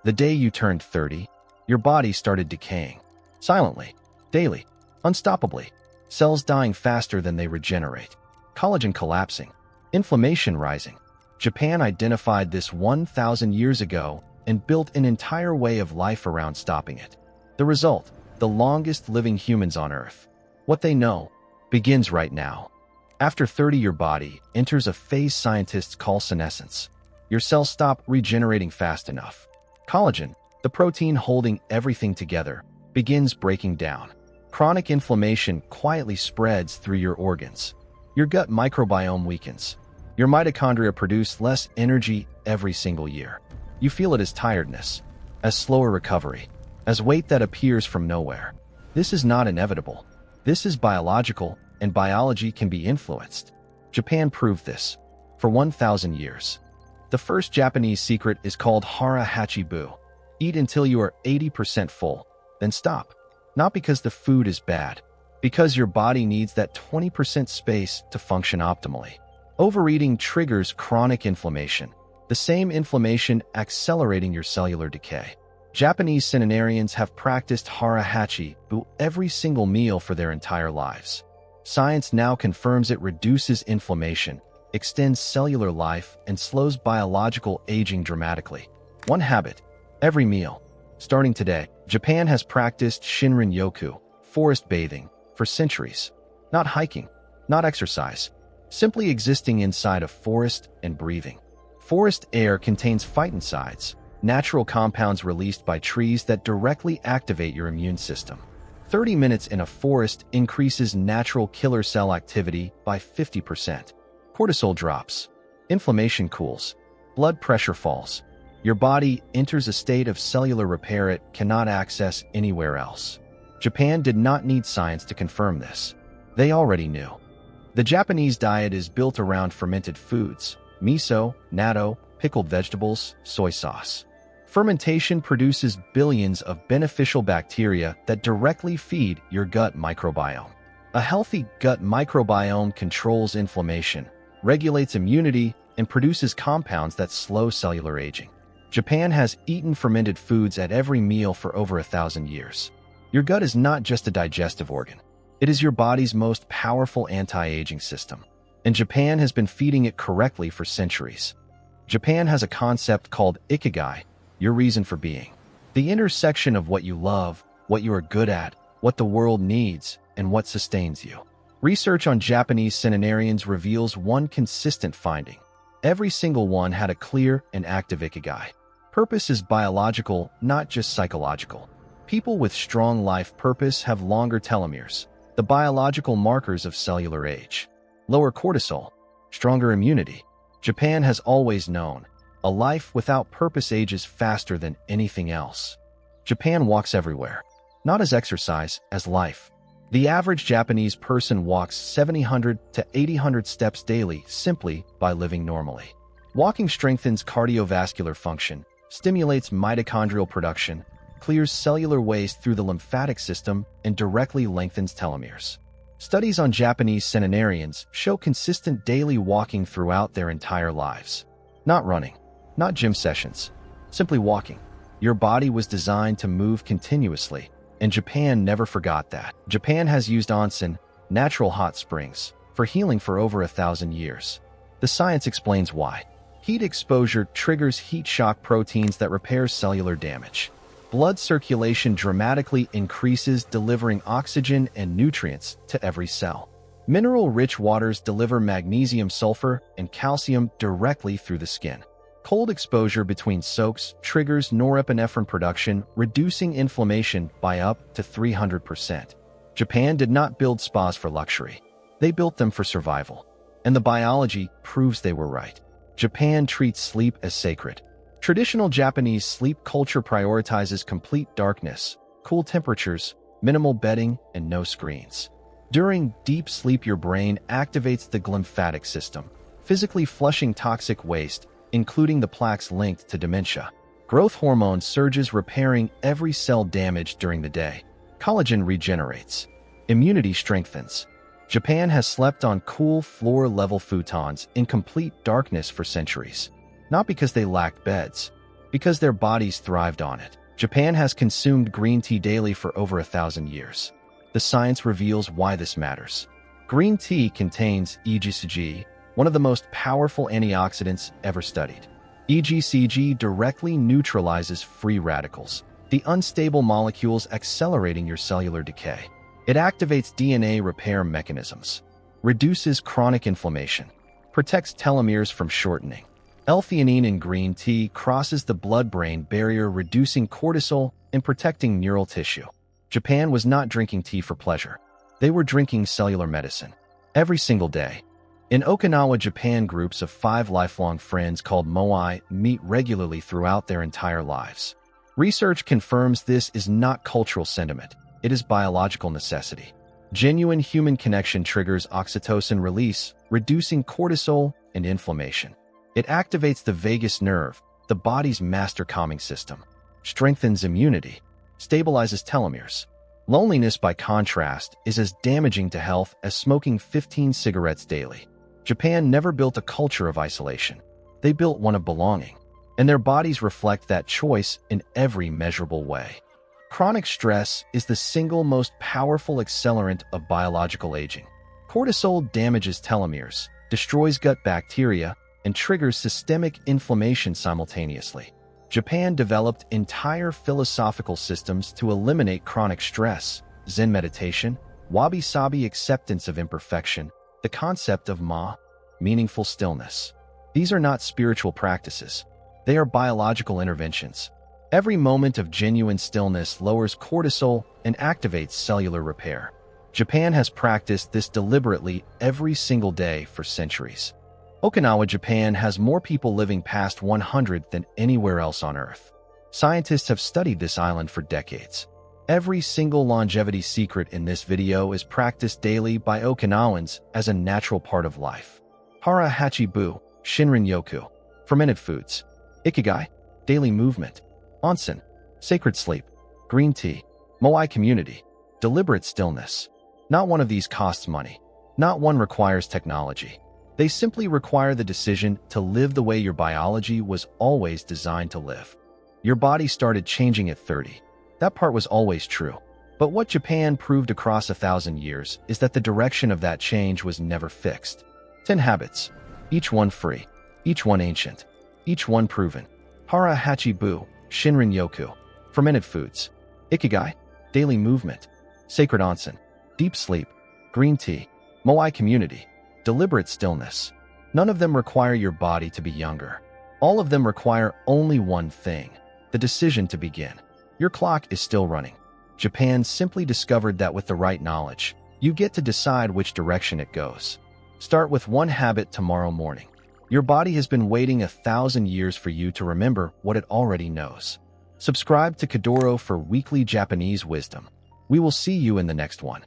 The day you turned 30, your body started decaying. Silently, daily, unstoppably. Cells dying faster than they regenerate. Collagen collapsing. Inflammation rising. Japan identified this 1,000 years ago and built an entire way of life around stopping it. The result, the longest living humans on Earth. What they know begins right now. After 30, your body enters a phase scientists call senescence. Your cells stop regenerating fast enough. Collagen, the protein holding everything together, begins breaking down. Chronic inflammation quietly spreads through your organs. Your gut microbiome weakens. Your mitochondria produce less energy every single year. You feel it as tiredness, as slower recovery, as weight that appears from nowhere. This is not inevitable. This is biological, and biology can be influenced. Japan proved this for 1,000 years. The first Japanese secret is called Hara Hachi Bu. Eat until you are 80% full, then stop. Not because the food is bad, because your body needs that 20% space to function optimally. Overeating triggers chronic inflammation, the same inflammation accelerating your cellular decay. Japanese centenarians have practiced Hara Hachi Bu every single meal for their entire lives. Science now confirms it reduces inflammation, extends cellular life, and slows biological aging dramatically. One habit, every meal. Starting today, Japan has practiced Shinrin Yoku, forest bathing, for centuries. Not hiking, not exercise, simply existing inside a forest and breathing. Forest air contains phytoncides, natural compounds released by trees that directly activate your immune system. 30 minutes in a forest increases natural killer cell activity by 50%. Cortisol drops. Inflammation cools. Blood pressure falls. Your body enters a state of cellular repair it cannot access anywhere else. Japan did not need science to confirm this. They already knew. The Japanese diet is built around fermented foods, miso, natto, pickled vegetables, soy sauce. Fermentation produces billions of beneficial bacteria that directly feed your gut microbiome. A healthy gut microbiome controls inflammation, regulates immunity, and produces compounds that slow cellular aging. Japan has eaten fermented foods at every meal for over 1,000 years. Your gut is not just a digestive organ. It is your body's most powerful anti-aging system, and Japan has been feeding it correctly for centuries. Japan has a concept called Ikigai, your reason for being. The intersection of what you love, what you are good at, what the world needs, and what sustains you. Research on Japanese centenarians reveals one consistent finding. Every single one had a clear and active Ikigai. Purpose is biological, not just psychological. People with strong life purpose have longer telomeres, the biological markers of cellular age. Lower cortisol, stronger immunity. Japan has always known, a life without purpose ages faster than anything else. Japan walks everywhere, not as exercise, as life. The average Japanese person walks 700 to 800 steps daily simply by living normally. Walking strengthens cardiovascular function, stimulates mitochondrial production, clears cellular waste through the lymphatic system, and directly lengthens telomeres. Studies on Japanese centenarians show consistent daily walking throughout their entire lives. Not running, not gym sessions, simply walking. Your body was designed to move continuously, and Japan never forgot that. Japan has used onsen, natural hot springs, for healing for over 1,000 years. The science explains why. Heat exposure triggers heat shock proteins that repair cellular damage. Blood circulation dramatically increases, delivering oxygen and nutrients to every cell. Mineral-rich waters deliver magnesium, sulfur, and calcium directly through the skin. Cold exposure between soaks triggers norepinephrine production, reducing inflammation by up to 300%. Japan did not build spas for luxury. They built them for survival. And the biology proves they were right. Japan treats sleep as sacred. Traditional Japanese sleep culture prioritizes complete darkness, cool temperatures, minimal bedding, and no screens. During deep sleep, your brain activates the glymphatic system, physically flushing toxic waste, including the plaques linked to dementia. Growth hormone surges, repairing every cell damaged during the day. Collagen regenerates. Immunity strengthens. Japan has slept on cool floor-level futons in complete darkness for centuries. Not because they lacked beds, Because their bodies thrived on it. Japan has consumed green tea daily for over 1,000 years. The science reveals why this matters. Green tea contains Ikigai, one of the most powerful antioxidants ever studied. Ikigai directly neutralizes free radicals, the unstable molecules accelerating your cellular decay. It activates DNA repair mechanisms, reduces chronic inflammation, protects telomeres from shortening. L-theanine in green tea crosses the blood-brain barrier, reducing cortisol and protecting neural tissue. Japan was not drinking tea for pleasure. They were drinking cellular medicine. Every single day. In Okinawa, Japan, groups of 5 lifelong friends called Moai meet regularly throughout their entire lives. Research confirms this is not cultural sentiment. It is biological necessity. Genuine human connection triggers oxytocin release, reducing cortisol and inflammation. It activates the vagus nerve, the body's master calming system, strengthens immunity, stabilizes telomeres. Loneliness, by contrast, is as damaging to health as smoking 15 cigarettes daily. Japan never built a culture of isolation. They built one of belonging, and their bodies reflect that choice in every measurable way. Chronic stress is the single most powerful accelerant of biological aging. Cortisol damages telomeres, destroys gut bacteria, and triggers systemic inflammation simultaneously. Japan developed entire philosophical systems to eliminate chronic stress: Zen meditation, wabi-sabi acceptance of imperfection, the concept of meaningful stillness. These are not spiritual practices. They are biological interventions. Every moment of genuine stillness lowers cortisol and activates cellular repair. Japan has practiced this deliberately every single day for centuries. Okinawa, Japan has more people living past 100 than anywhere else on Earth. Scientists have studied this island for decades. Every single longevity secret in this video is practiced daily by Okinawans as a natural part of life. Hara, Hachi, Shinrin, Yoku. Fermented foods. Ikigai. Daily movement. Onsen. Sacred sleep. Green tea. Moai community. Deliberate stillness. Not one of these costs money. Not one requires technology. They simply require the decision to live the way your biology was always designed to live. Your body started changing at 30. That part was always true. But what Japan proved across 1,000 years is that the direction of that change was never fixed. 10 habits. Each one free. Each one ancient. Each one proven. Hara, Hachi, Shinrin, Yoku. Fermented foods. Ikigai. Daily movement. Sacred onsen. Deep sleep. Green tea. Moai community. Deliberate stillness. None of them require your body to be younger. All of them require only one thing: the decision to begin. Your clock is still running. Japan simply discovered that with the right knowledge, you get to decide which direction it goes. Start with one habit tomorrow morning. Your body has been waiting 1,000 years for you to remember what it already knows. Subscribe to KODORO for weekly Japanese wisdom. We will see you in the next one.